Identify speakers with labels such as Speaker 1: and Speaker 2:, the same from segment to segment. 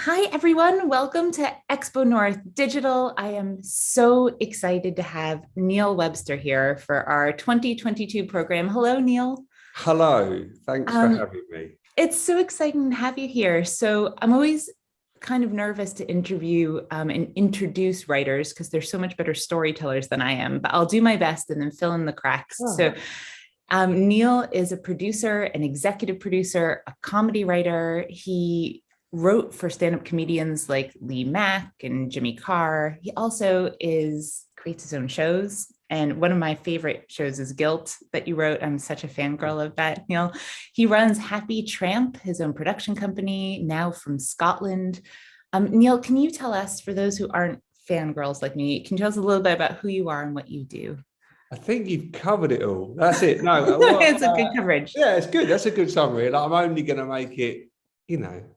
Speaker 1: Hi, everyone. Welcome to XpoNorth Digital. I am so excited to have Neil Webster here for our 2022 program. Hello, Neil.
Speaker 2: Hello, thanks for
Speaker 1: Um,
Speaker 2: having me.
Speaker 1: it's so exciting to have you here. So I'm always kind of nervous to interview and introduce writers because they're so much better storytellers than I am, but I'll do my best and then fill in the cracks.
Speaker 2: Oh.
Speaker 1: Neil is a producer, an executive producer, a comedy writer. He wrote for stand-up comedians like Lee Mack and Jimmy Carr. He also creates his own shows. And one of my favorite shows is Guilt that you wrote. I'm such a fangirl of that, Neil. He runs Happy Tramp, his own production company, now from Scotland. Neil, can you tell us, for those who aren't fangirls like me, can you tell us a little bit about who you are and what you do?
Speaker 2: I think you've covered it all. That's it. No,
Speaker 1: It's a good coverage.
Speaker 2: yeah, it's good. That's a good summary. Like, I'm only going to make it,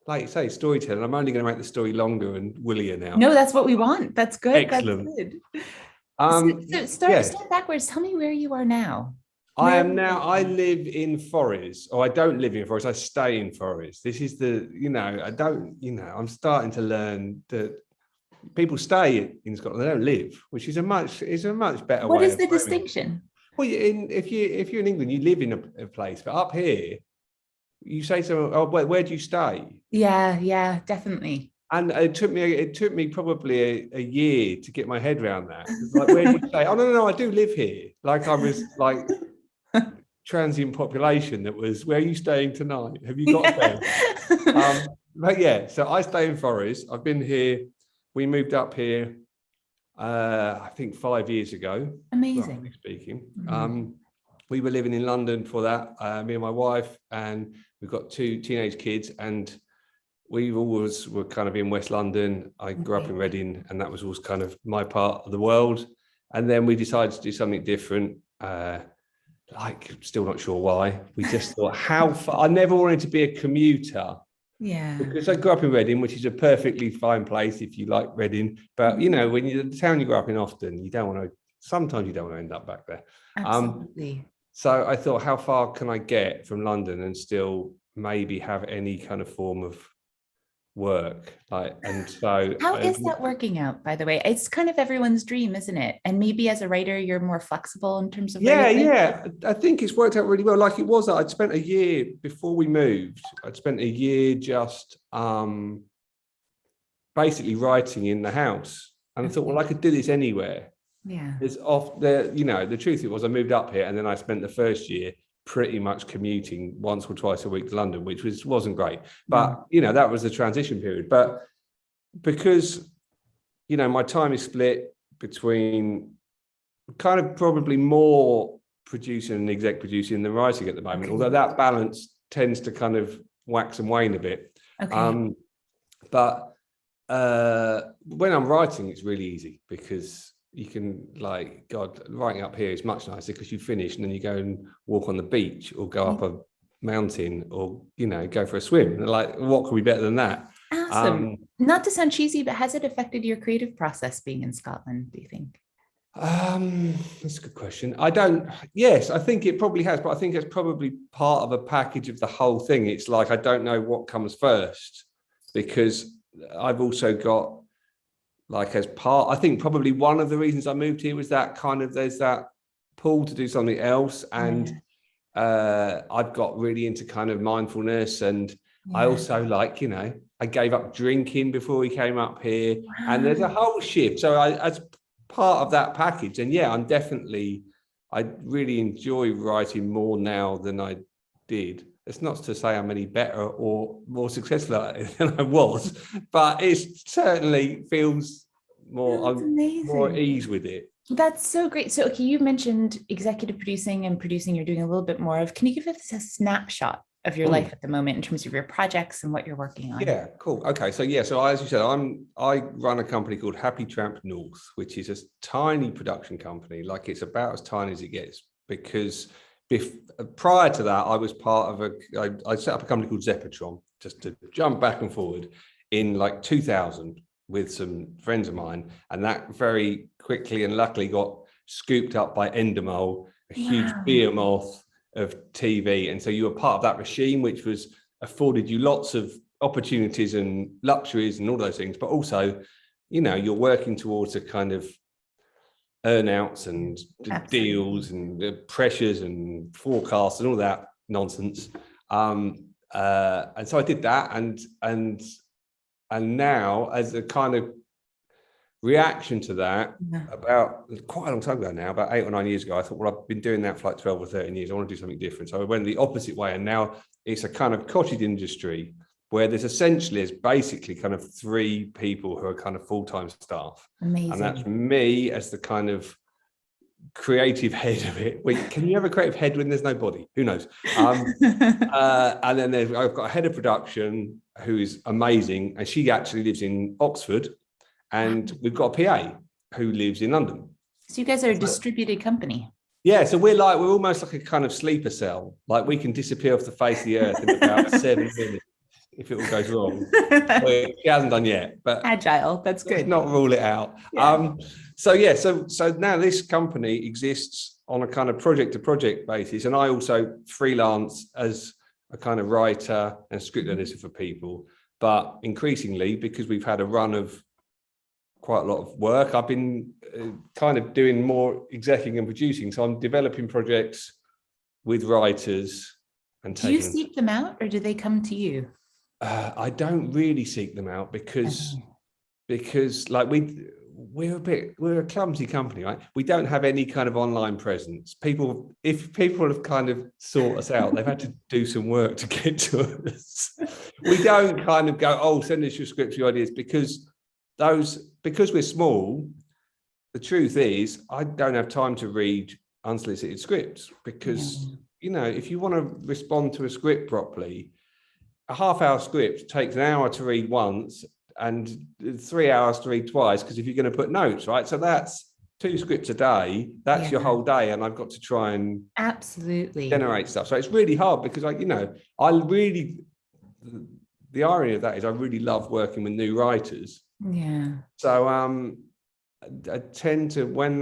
Speaker 2: like you say, storytelling. I'm only going to make the story longer and woollier now.
Speaker 1: No, that's what we want. That's good.
Speaker 2: Excellent.
Speaker 1: That's good. So start backwards. Tell me where you are now.
Speaker 2: I live in Forres, or I don't live in Forres. I stay in Forres. This is I'm starting to learn that people stay in Scotland, they don't live, which is a much better way.
Speaker 1: What is the distinction?
Speaker 2: Well, if you're in England, you live in a place, but up here, you say so. Oh, where do you stay?
Speaker 1: Yeah, definitely.
Speaker 2: And it took me probably a year to get my head around that. Like, where do you stay? Oh no, I do live here. Like, I was like transient population that was, where are you staying tonight? Have you got there? But yeah, so I stay in Forres. I've been here. We moved up here, I think 5 years ago.
Speaker 1: Amazing.
Speaker 2: Roughly speaking. Mm-hmm. We were living in London for that, me and my wife, and we've got 2 teenage kids, and we always were kind of in West London. I grew up in Reading, and that was always kind of my part of the world. And then we decided to do something different. Still not sure why. We just thought, how far? I never wanted to be a commuter.
Speaker 1: Yeah.
Speaker 2: Because I grew up in Reading, which is a perfectly fine place if you like Reading. But, when you're the town you grew up in often, sometimes you don't want to end up back there.
Speaker 1: Absolutely.
Speaker 2: So I thought, how far can I get from London and still maybe have any kind of form of work?
Speaker 1: How is that working out, by the way? It's kind of everyone's dream, isn't it? And maybe as a writer, you're more flexible in terms of
Speaker 2: yeah. I think it's worked out really well. Like it was, I'd spent a year before we moved. I'd spent a year just basically writing in the house, and I thought, well, I could do this anywhere.
Speaker 1: Yeah.
Speaker 2: It's off the, the truth it was, I moved up here, and then I spent the first year pretty much commuting once or twice a week to London, which wasn't great. But, that was the transition period. But because, my time is split between kind of probably more producing and exec producing than writing at the moment, although that balance tends to kind of wax and wane a bit.
Speaker 1: Okay.
Speaker 2: But when I'm writing, it's really easy because you can, writing up here is much nicer because you finish and then you go and walk on the beach or go up a mountain or, go for a swim. Like, what could be better than that?
Speaker 1: Awesome. Not to sound cheesy, but has it affected your creative process being in Scotland, do you think?
Speaker 2: That's a good question. Yes, I think it probably has, but I think it's probably part of a package of the whole thing. It's like, I don't know what comes first, because I've also got, as part, I think probably one of the reasons I moved here was that kind of, there's that pull to do something else. And I've got really into kind of mindfulness. And I also I gave up drinking before we came up here. Wow. And there's a whole shift. So as part of that package, and I really enjoy writing more now than I did. It's not to say I'm any better or more successful at it than I was, but it certainly feels more at ease with it.
Speaker 1: That's so great. So, okay, you mentioned executive producing and producing you're doing a little bit more of. Can you give us a snapshot of your life at the moment in terms of your projects and what you're working on?
Speaker 2: Yeah, cool. Okay, so as you said, I run a company called Happy Tramp North, which is a tiny production company. Like, it's about as tiny as it gets, because prior to that, I was part of I set up a company called Zeppotron, just to jump back and forward, in 2000 with some friends of mine, and that very quickly and luckily got scooped up by Endemol, a huge behemoth of TV, and so you were part of that regime, which afforded you lots of opportunities and luxuries and all those things, but also, you know, you're working towards a kind of earnouts and deals and the pressures and forecasts and all that nonsense. And so I did that, and now, as a kind of reaction to that, about quite a long time ago now, about 8 or 9 years ago, I thought, well, I've been doing that for like 12 or 13 years. I want to do something different. So I went the opposite way, and now it's a kind of cottage industry where there's basically kind of 3 people who are kind of full-time staff.
Speaker 1: Amazing.
Speaker 2: And that's me as the kind of creative head of it. Wait, can you have a creative head when there's no body? Who knows? And then I've got a head of production who is amazing, and she actually lives in Oxford, and we've got a PA who lives in London.
Speaker 1: So you guys are a distributed company.
Speaker 2: Yeah, so we're almost like a kind of sleeper cell. Like, we can disappear off the face of the earth in about 7 minutes if it all goes wrong. Well, she hasn't done yet, but
Speaker 1: agile. That's good.
Speaker 2: Let's not rule it out. Yeah. So now this company exists on a kind of project to project basis, and I also freelance as a kind of writer and script editor for people. But increasingly, because we've had a run of quite a lot of work, I've been kind of doing more executing and producing. So I'm developing projects with writers and
Speaker 1: do you seek them out, or do they come to you?
Speaker 2: I don't really seek them out because like we're a clumsy company, right? We don't have any kind of online presence. If people have kind of sought us out, they've had to do some work to get to us. We don't kind of go, oh, send us your scripts, your ideas, because we're small. The truth is, I don't have time to read unsolicited scripts, because you know, if you want to respond to a script properly, a half-hour script takes an hour to read once and 3 hours to read twice, because if you're going to put notes, right? So that's 2 scripts a day. That's your whole day, and I've got to try and
Speaker 1: absolutely
Speaker 2: generate stuff. So it's really hard, because the irony of that is I really love working with new writers.
Speaker 1: Yeah.
Speaker 2: So I tend to, when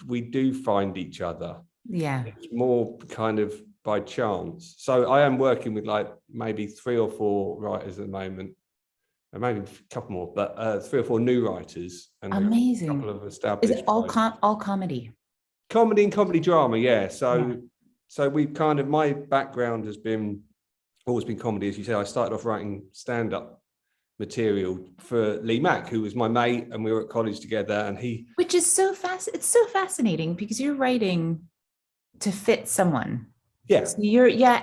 Speaker 2: we do find each other, it's more kind of by chance. So I am working with like maybe 3 or 4 writers at the moment, and maybe a couple more, but 3 or 4 new writers, and
Speaker 1: amazing.
Speaker 2: A couple of established.
Speaker 1: Is it all comedy?
Speaker 2: Comedy and comedy drama, yeah. So we've kind of, my background has always been comedy, as you say. I started off writing stand-up material for Lee Mack, who was my mate, and we were at college together, and
Speaker 1: which is so it's so fascinating, because you're writing to fit someone.
Speaker 2: Yeah.
Speaker 1: So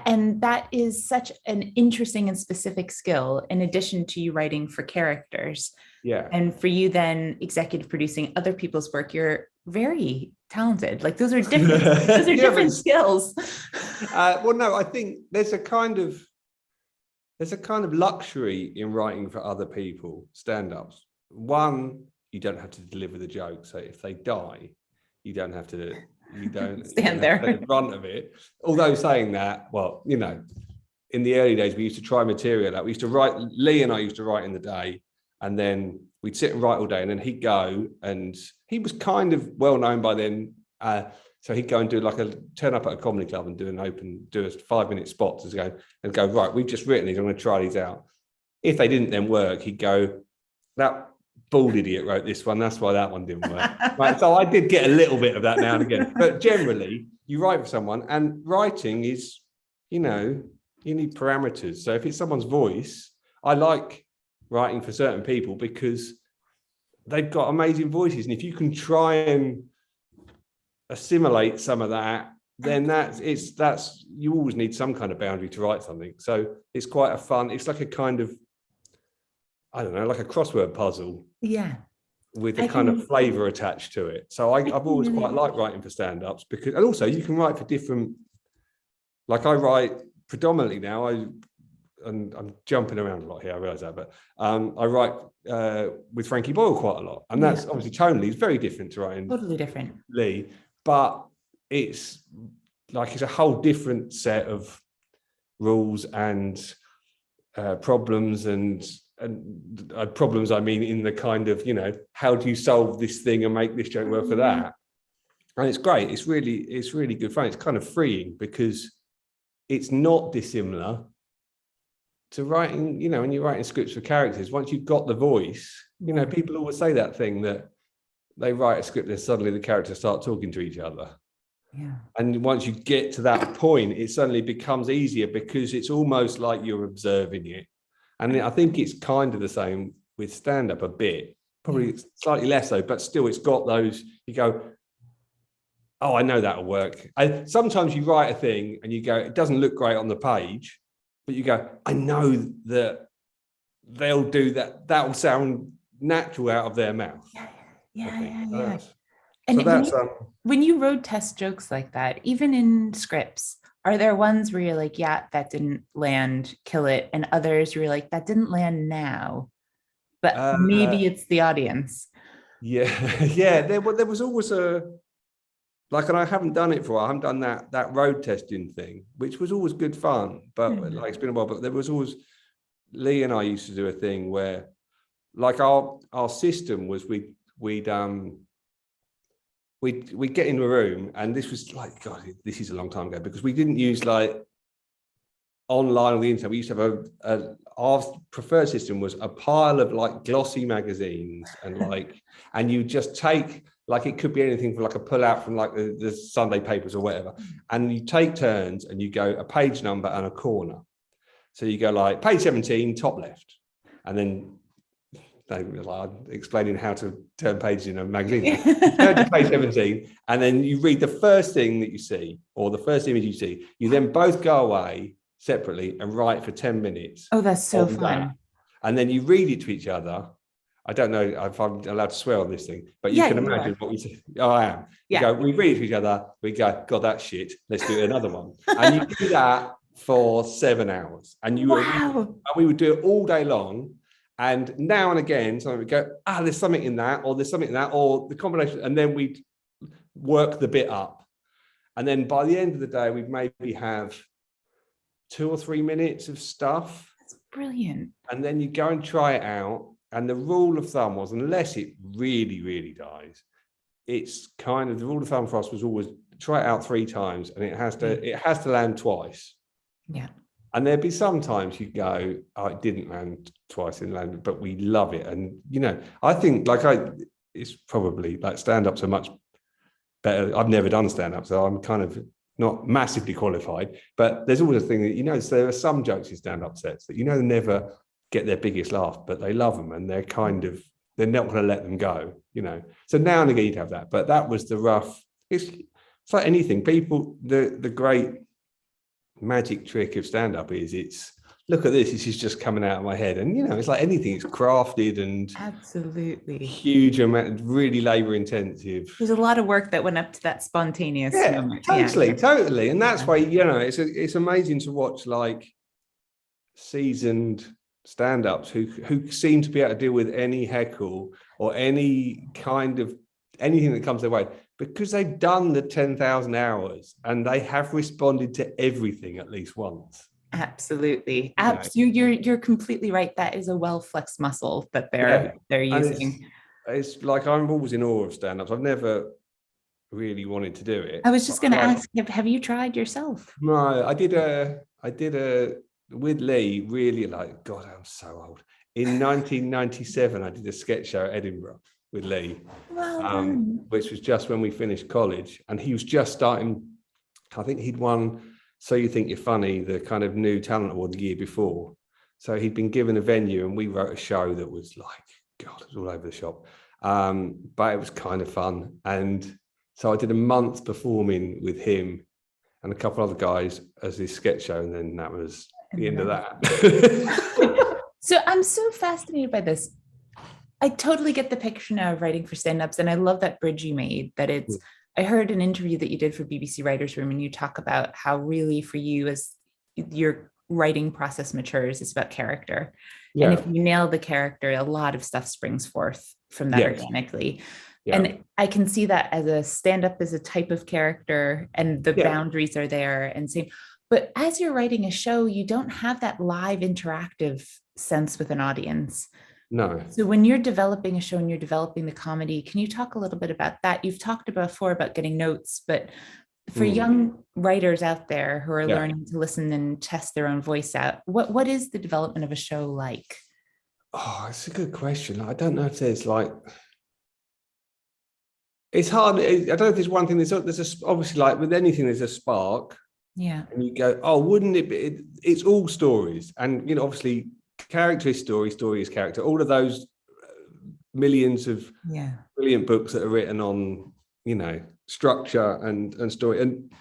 Speaker 1: and that is such an interesting and specific skill, in addition to you writing for characters.
Speaker 2: Yeah.
Speaker 1: And for you then executive producing other people's work, you're very talented. Like, those are different, different skills.
Speaker 2: Well, no, I think there's a kind of luxury in writing for other people, stand-ups. One, you don't have to deliver the joke. So if they die, you don't stand there at the front of it. Although saying that, well, you know, in the early days, we used to try material out. We used to write, Lee and I used to write in the day, and then we'd sit and write all day, and then he'd go, and he was kind of well known by then. So he'd go and turn up at a comedy club and do a 5-minute spot and go, right, we've just written these, I'm going to try these out. If they didn't then work, he'd go, that bald idiot wrote this one, that's why that one didn't work. Right, so I did get a little bit of that now and again. But generally, you write for someone, and writing is, you know, you need parameters. So if it's someone's voice, I like writing for certain people because they've got amazing voices. And if you can try and assimilate some of that, then you always need some kind of boundary to write something. So it's quite it's like a kind of, I don't know, like a crossword puzzle.
Speaker 1: Yeah.
Speaker 2: With a kind of flavor attached to it. So I've always quite liked writing for stand-ups, and also you can write for different, like I write predominantly now, and I'm jumping around a lot here, I realise that, but I write with Frankie Boyle quite a lot. And that's obviously tonally it's very different to writing. Totally different. Lee, but it's a whole different set of rules and problems and problems, I mean, in the kind of, you know, how do you solve this thing and make this joke work for that? And it's great. It's really good fun. It's kind of freeing because it's not dissimilar to writing, when you're writing scripts for characters, once you've got the voice, people always say that thing that they write a script and suddenly the characters start talking to each other.
Speaker 1: Yeah.
Speaker 2: And once you get to that point, it suddenly becomes easier because it's almost like you're observing it. And I think it's kind of the same with stand-up a bit, probably slightly less so, but still it's got those, you go, oh, I know that'll work. Sometimes you write a thing and you go, it doesn't look great on the page, but you go, I know that they'll do that. That'll sound natural out of their mouth.
Speaker 1: Yeah. And when you road test jokes like that, even in scripts, are there ones where you're like, yeah, that didn't land, kill it, and others where you're like, that didn't land now, but maybe it's the audience?
Speaker 2: Yeah. There was always and I haven't done it for a while. I haven't done that road testing thing, which was always good fun. But it's been a while. But there was always, Lee and I used to do a thing where, our system was we'd get in the room, and this was God, this is a long time ago, because we didn't use online or the internet. We used to have our preferred system was a pile of glossy magazines, and you just take, it could be anything from a pull out from the Sunday papers or whatever, and you take turns and you go a page number and a corner. So you go page 17, top left, and then they were explaining how to turn pages in a magazine. Turn to page 17, and then you read the first thing that you see, or the first image you see. You then both go away separately and write for 10 minutes.
Speaker 1: Oh, that's so fun.
Speaker 2: And then you read it to each other. I don't know if I'm allowed to swear on this thing, but you can imagine what we say. Oh, I am. Yeah. We read it to each other. We go, God, that's shit. Let's do another one. And you do that for 7 hours. And we would do it all day long. And now and again, so we go, there's something in that, or there's something in that, or the combination. And then we'd work the bit up. And then by the end of the day, we'd maybe have 2 or 3 minutes of stuff.
Speaker 1: That's brilliant.
Speaker 2: And then you go and try it out. And the rule of thumb was, unless it really, really dies, it's kind of, the rule of thumb for us was always try it out 3 times, and it has to land twice. Yeah. And there'd be sometimes you go, oh, it didn't land twice in land, but we love it. And, I think it's probably stand-ups are much better. I've never done stand-up, so I'm kind of not massively qualified, but there's always a thing that, so there are some jokes in stand-up sets that, never get their biggest laugh, but they love them, and they're not going to let them go, So now and again you'd have that, but that was the rough, it's like anything. People, the great magic trick of stand-up is it's, look at this is just coming out of my head, and it's like anything, it's crafted and
Speaker 1: absolutely
Speaker 2: huge amount, really labor intensive.
Speaker 1: There's a lot of work that went up to that spontaneous moment.
Speaker 2: Totally. And that's why it's amazing to watch seasoned stand-ups who seem to be able to deal with any heckle or any kind of anything that comes their way, because they've done the 10,000 hours and they have responded to everything at least once.
Speaker 1: Absolutely. You're completely right. That is a well-flexed muscle that they're using.
Speaker 2: It's I'm always in awe of stand-ups. I've never really wanted to do it.
Speaker 1: I was just going to ask, have you tried yourself?
Speaker 2: No, I did a with Lee, really God, I'm so old. In 1997, I did a sketch show at Edinburgh with Lee, which was just when we finished college, and he was just starting. I think he'd won So You Think You're Funny, the kind of new talent award the year before. So he'd been given a venue, and we wrote a show that was God, it was all over the shop. But it was kind of fun. And so I did a month performing with him and a couple other guys as this sketch show, and then that was the end of that.
Speaker 1: So I'm so fascinated by this. I totally get the picture now of writing for stand-ups, and I love that bridge you made, that it's, I heard an interview that you did for BBC Writers' Room, and you talk about how really for you, as your writing process matures, it's about character. Yeah. And if you nail the character, a lot of stuff springs forth from that organically. Yeah. And I can see that as a stand-up is a type of character, and the boundaries are there and same. But as you're writing a show, you don't have that live interactive sense with an audience.
Speaker 2: No.
Speaker 1: So when you're developing a show and you're developing the comedy, can you talk a little bit about that? You've talked about before about getting notes, but For young writers out there who are
Speaker 2: Yeah.
Speaker 1: learning to listen and test their own voice out, what is the development of a show like?
Speaker 2: Oh, it's a good question. I don't know if there's like, it's hard. I don't know if there's one thing. There's obviously, like with anything, there's a spark.
Speaker 1: Yeah.
Speaker 2: And you go, oh, wouldn't it be? It's all stories. And, obviously, character is story, story is character. All of those millions of brilliant books that are written on, structure and story. And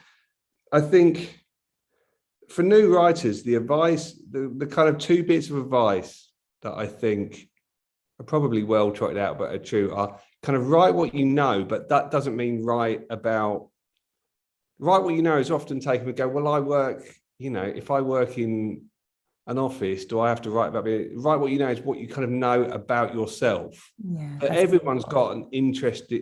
Speaker 2: I think for new writers, the advice, the kind of two bits of advice that I think are probably well trotted out but are true are kind of write what you know, but that doesn't mean write what you know is often taken and go, well, I work, if I work in an office, do I have to write about me? Write what you know is what you kind of know about yourself.
Speaker 1: Yeah.
Speaker 2: But everyone's got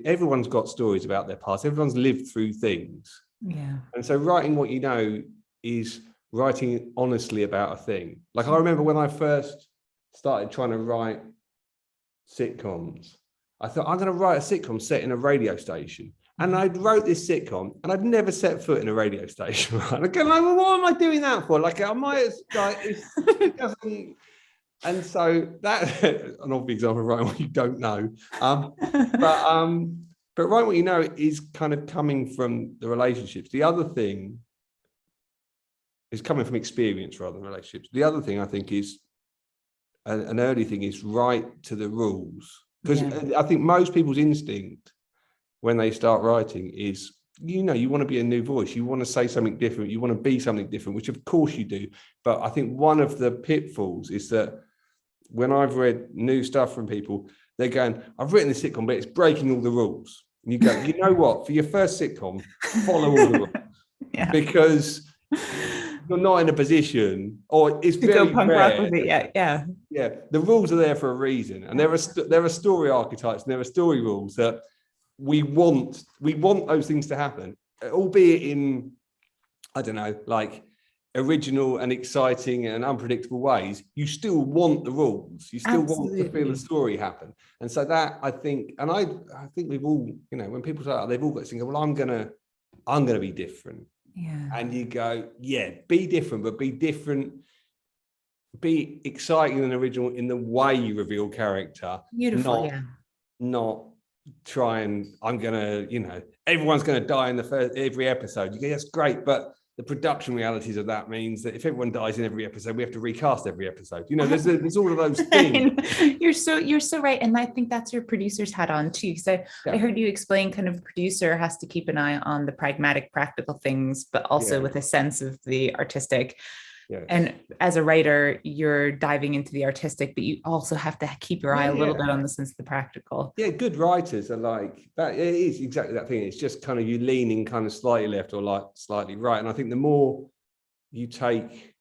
Speaker 2: everyone's got stories about their past. Everyone's lived through things.
Speaker 1: Yeah.
Speaker 2: And so writing what you know is writing honestly about a thing. Like I remember when I first started trying to write sitcoms, I thought I'm going to write a sitcom set in a radio station. And I wrote this sitcom, and I'd never set foot in a radio station. Right? And I go, like, well, what am I doing that for? Like, I might like it doesn't. And so that an obvious example of writing what you don't know. But writing what you know is kind of coming from the relationships. The other thing is coming from experience rather than relationships. The other thing I think is an early thing is write to the rules, because I think most people's instinct when they start writing is, you want to be a new voice. You want to say something different. You want to be something different, which of course you do. But I think one of the pitfalls is that when I've read new stuff from people, they're going, I've written this sitcom, but it's breaking all the rules. And you go, you know what? For your first sitcom, follow all the rules. Because you're not in a position, or it's very
Speaker 1: go punk
Speaker 2: rare.
Speaker 1: rock with it. Yeah.
Speaker 2: The rules are there for a reason. And there are story archetypes and there are story rules that we want those things to happen, albeit in, I don't know, like original and exciting and unpredictable ways. You still want the rules. You still want to feel the story happen. And so that I think we've all, when people say, they've all got this thing, well, I'm gonna be different.
Speaker 1: Yeah.
Speaker 2: And you go, be different, but be different. Be exciting and original in the way you reveal character.
Speaker 1: Beautiful.
Speaker 2: Not try and everyone's gonna die in every episode. You go, that's great, but the production realities of that means that if everyone dies in every episode, we have to recast every episode. There's all of those things.
Speaker 1: You're so right, and I think that's your producer's hat on too. So I heard you explain kind of producer has to keep an eye on the pragmatic, practical things, but also with a sense of the artistic. Yes. And as a writer, you're diving into the artistic, but you also have to keep your eye a little bit on the sense of the practical.
Speaker 2: Yeah, good writers are like that. It is exactly that thing. It's just kind of you leaning kind of slightly left or like slightly right. And I think the more you take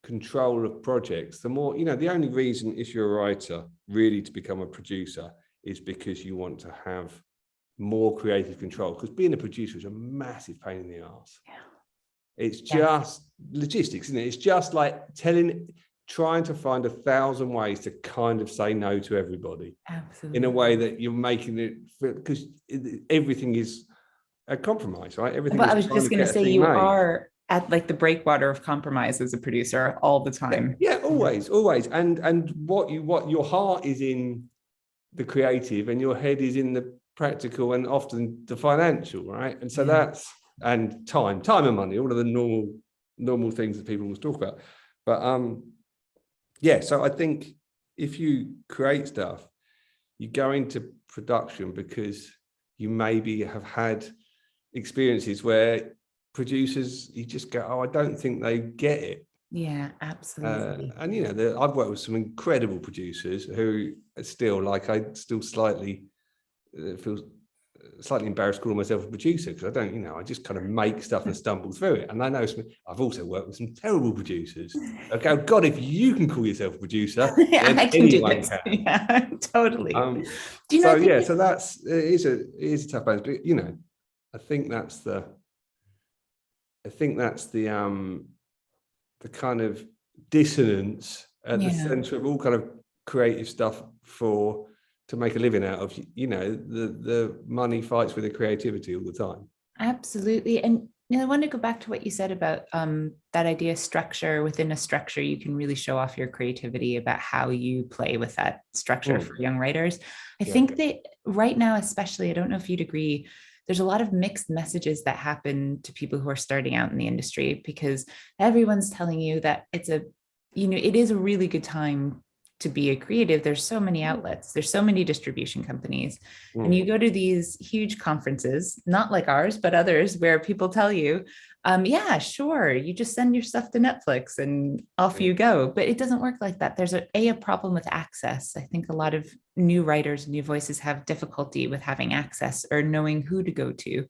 Speaker 2: control of projects, the more, the only reason if you're a writer really to become a producer is because you want to have more creative control. Because being a producer is a massive pain in the ass. Yeah. It's just logistics, isn't it? It's just like trying to find 1,000 ways to kind of say no to everybody. Absolutely. In a way that you're making it, because everything is a compromise, right? Everything.
Speaker 1: But I was just going to say, you are at like the breakwater of compromise as a producer all the time.
Speaker 2: Yeah, always. And what your heart is in the creative, and your head is in the practical, and often the financial, right? And so that's. And time and money, all of the normal things that people will talk about. But so I think if you create stuff, you go into production because you maybe have had experiences where producers, you just go, oh, I don't think they get it.
Speaker 1: Yeah, absolutely.
Speaker 2: And I've worked with some incredible producers who are still I still slightly feel slightly embarrassed calling myself a producer, because I don't, I just kind of make stuff and stumble through it. And I know I've also worked with some terrible producers. Okay, oh God, if you can call yourself a producer, then
Speaker 1: I can do this.
Speaker 2: Can.
Speaker 1: Yeah, totally.
Speaker 2: So that's it is a tough balance. But I think that's the kind of dissonance at the center of all kind of creative stuff to make a living out of. The money fights with the creativity all the time.
Speaker 1: Absolutely. And I want to go back to what you said about that idea of structure. Within a structure, you can really show off your creativity about how you play with that structure for young writers. I think that right now, especially, I don't know if you'd agree, there's a lot of mixed messages that happen to people who are starting out in the industry, because everyone's telling you that it is a really good time to be a creative. There's so many outlets, there's so many distribution companies, and you go to these huge conferences, not like ours, but others, where people tell you, yeah, sure, you just send your stuff to Netflix and off you go. But it doesn't work like that. There's a problem with access. I think a lot of new writers, new voices have difficulty with having access or knowing who to go to.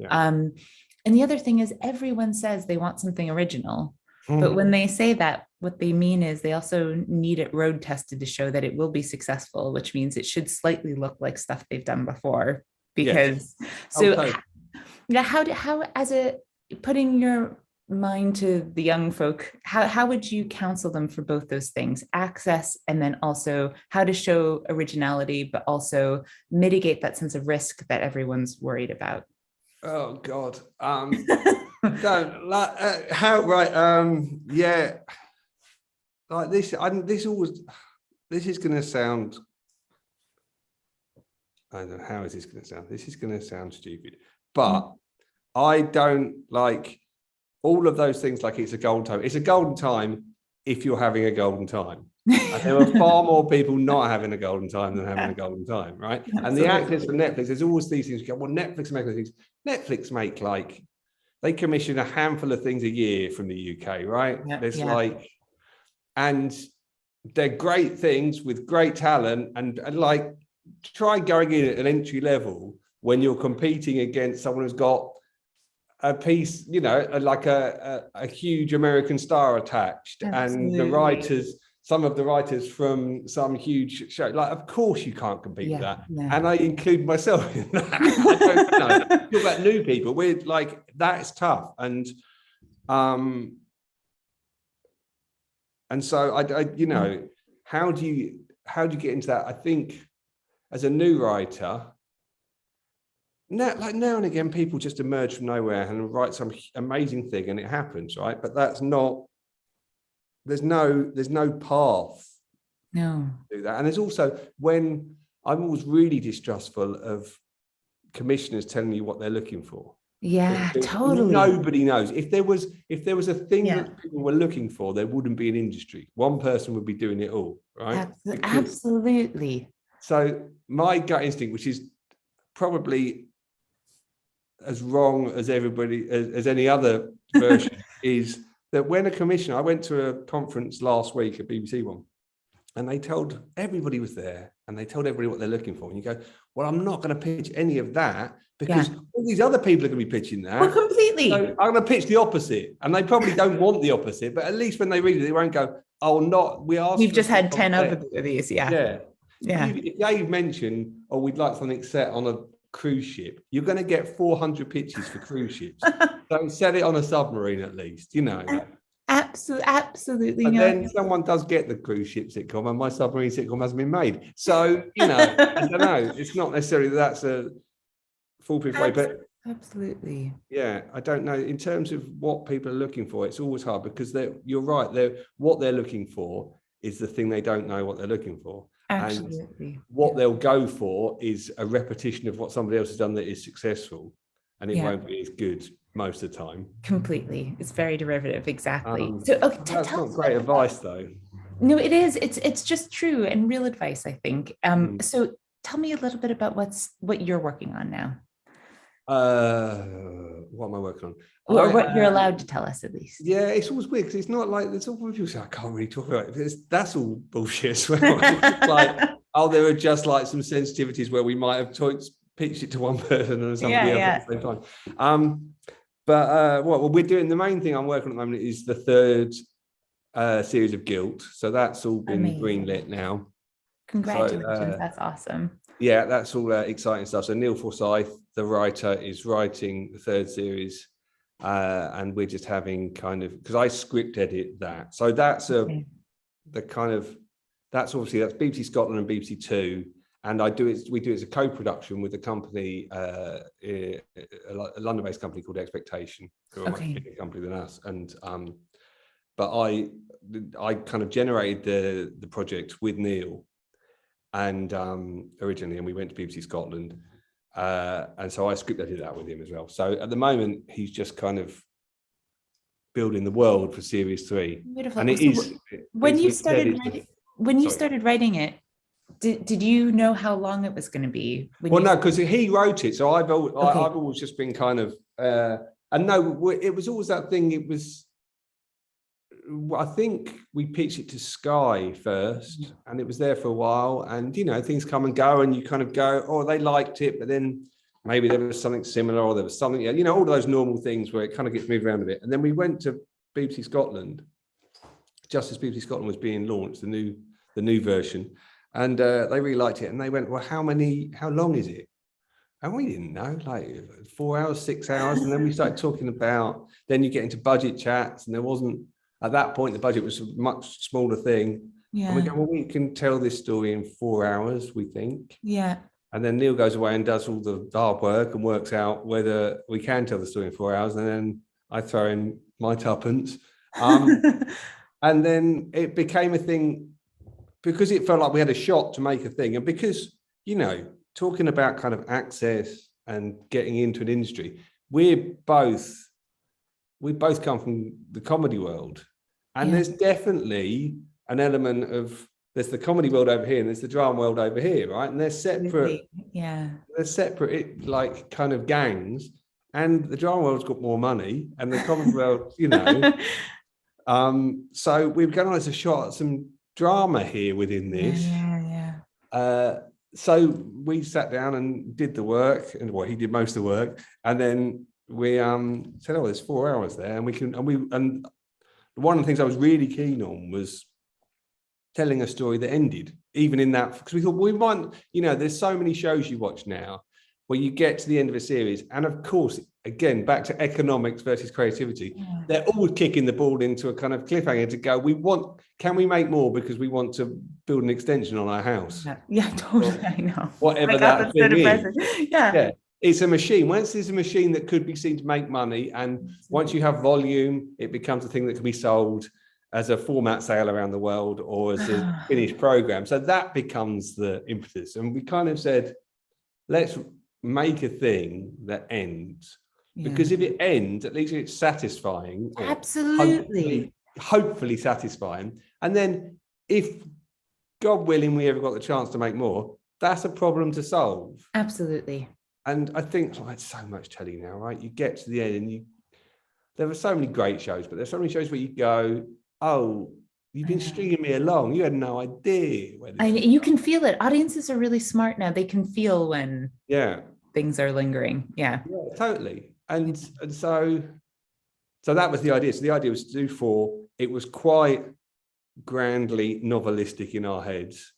Speaker 1: And the other thing is, everyone says they want something original. But when they say that, what they mean is they also need it road tested to show that it will be successful, which means it should slightly look like stuff they've done before. Because how as a putting your mind to the young folk, how would you counsel them for both those things, access, and then also how to show originality, but also mitigate that sense of risk that everyone's worried about?
Speaker 2: Oh God. Don't like how right yeah, like this this is going to sound, I don't know, how is this going to sound? This is going to sound stupid, but I don't like all of those things. Like, it's a golden time. It's a golden time if you're having a golden time. And there are far more people not having a golden time than having a golden time, right? Absolutely. And the access for Netflix, there's always these things. You go, well, Netflix make things. Netflix make, like, they commission a handful of things a year from the UK, right? There's like, and they're great things with great talent, and like, try going in at an entry level when you're competing against someone who's got a piece, like a huge American star attached. Absolutely. And the writers, some of the writers from some huge show, like, of course you can't compete with that. And I include myself in that. I don't know. Talk about new people. We're like, that's tough. And so I how do you get into that? I think as a new writer, now and again, people just emerge from nowhere and write some amazing thing, and it happens, right? But that's not. There's no path. No. To do that, and there's also, when I'm always really distrustful of commissioners telling you what they're looking for.
Speaker 1: Yeah, totally.
Speaker 2: Nobody knows. If there was a thing that people were looking for, there wouldn't be an industry. One person would be doing it all, right?
Speaker 1: Absolutely.
Speaker 2: So my gut instinct, which is probably as wrong as everybody as any other version, is that when a commissioner, I went to a conference last week, a BBC one, and they told everybody was there, and they told everybody what they're looking for. And you go, well, I'm not going to pitch any of that, because all these other people are going to be pitching that.
Speaker 1: Well, completely.
Speaker 2: So I'm going to pitch the opposite, and they probably don't want the opposite, but at least when they read it, they won't go, oh, not, we've
Speaker 1: just had 10 of these. Yeah.
Speaker 2: If they mention, oh, we'd like something set on a cruise ship, you're going to get 400 pitches for cruise ships. So set it on a submarine at least,
Speaker 1: Absolutely.
Speaker 2: But then someone does get the cruise ship sitcom, and my submarine sitcom hasn't been made. So I don't know. It's not necessarily that's a foolproof way, but
Speaker 1: absolutely.
Speaker 2: Yeah, I don't know. In terms of what people are looking for, it's always hard, because you're right. What they're looking for is the thing they don't know what they're looking for.
Speaker 1: Absolutely.
Speaker 2: And what they'll go for is a repetition of what somebody else has done that is successful, and it won't be as good most of the time.
Speaker 1: Completely. It's very derivative. Exactly.
Speaker 2: That's not great advice, though.
Speaker 1: No, it is. It's just true and real advice, I think. So tell me a little bit about what you're working on now.
Speaker 2: What am I working on?
Speaker 1: Or what you're allowed to tell us, at least.
Speaker 2: Yeah, it's always weird, because it's not like, there's all people say, I can't really talk about it. That's all bullshit as well. It's like, there are just like some sensitivities where we might have pitched it to one person and somebody else at the same time. But what we're doing, the main thing I'm working on at the moment is the third series of Guilt. So that's all been greenlit now.
Speaker 1: Congratulations, that's awesome.
Speaker 2: Yeah, that's all exciting stuff. So Neil Forsyth, the writer, is writing the third series, and we're just having because I script edit that. So that's that's BBC Scotland and BBC Two, And we do it as a co-production with a company, a London-based company called Expectation, who are a much bigger company than us. And but I kind of generated the project with Neil, and originally, and we went to BBC Scotland, and so I script-edited that with him as well. So at the moment, he's just kind of building the world for Series 3.
Speaker 1: Beautiful.
Speaker 2: And
Speaker 1: when you started writing it, did you know how long it was going to be?
Speaker 2: Well, no, because he wrote it. So I've always just been kind of, and no, it was always that thing. It was, I think we pitched it to Sky first, and it was there for a while. And, you know, things come and go, and you kind of go, oh, they liked it, but then maybe there was something similar, or there was something, you know, all of those normal things where it kind of gets moved around a bit. And then we went to BBC Scotland, just as BBC Scotland was being launched, the new version. And they really liked it. And they went, well, how long is it? And we didn't know, like 4 hours, 6 hours. And then we started talking about, then you get into budget chats, and there wasn't, at that point, the budget was a much smaller thing. Yeah. And we go, well, we can tell this story in 4 hours, we think.
Speaker 1: Yeah.
Speaker 2: And then Neil goes away and does all the hard work and works out whether we can tell the story in 4 hours. And then I throw in my tuppence. And then it became a thing, because it felt like we had a shot to make a thing. And because, you know, talking about kind of access and getting into an industry, we both come from the comedy world. And there's definitely an element of, there's the comedy world over here and there's the drama world over here, right? And they're separate. Yeah. They're separate, like, kind of gangs. And the drama world's got more money, and the comedy world, you know. So we've gone on as a shot at some drama here within this. So we sat down and did the work, and well, he did most of the work, and then we said, oh, there's 4 hours there, and and one of the things I was really keen on was telling a story that ended, even in that, because we thought, well, we might, you know, there's so many shows you watch now where you get to the end of a series, and of course, again, back to economics versus creativity, they're always kicking the ball into a kind of cliffhanger to go, can we make more because we want to build an extension on our house?
Speaker 1: Yeah, totally, I know.
Speaker 2: Whatever that thing is. Yeah. It's a machine. Once there's a machine that could be seen to make money, and once you have volume, it becomes a thing that can be sold as a format sale around the world or as a finished program. So that becomes the impetus. And we kind of said, let's make a thing that ends. Because if it ends, at least it's satisfying.
Speaker 1: Absolutely.
Speaker 2: Hopefully satisfying. And then if, God willing, we ever got the chance to make more, that's a problem to solve.
Speaker 1: Absolutely.
Speaker 2: And I think it's so much telly now, right? You get to the end and there are so many great shows, but there's so many shows where you go, oh, you've been stringing me along. You had no idea.
Speaker 1: You can feel it. Audiences are really smart now. They can feel when things are lingering. Yeah,
Speaker 2: totally. And so that was the idea. So the idea was to do 4. It was quite grandly novelistic in our heads.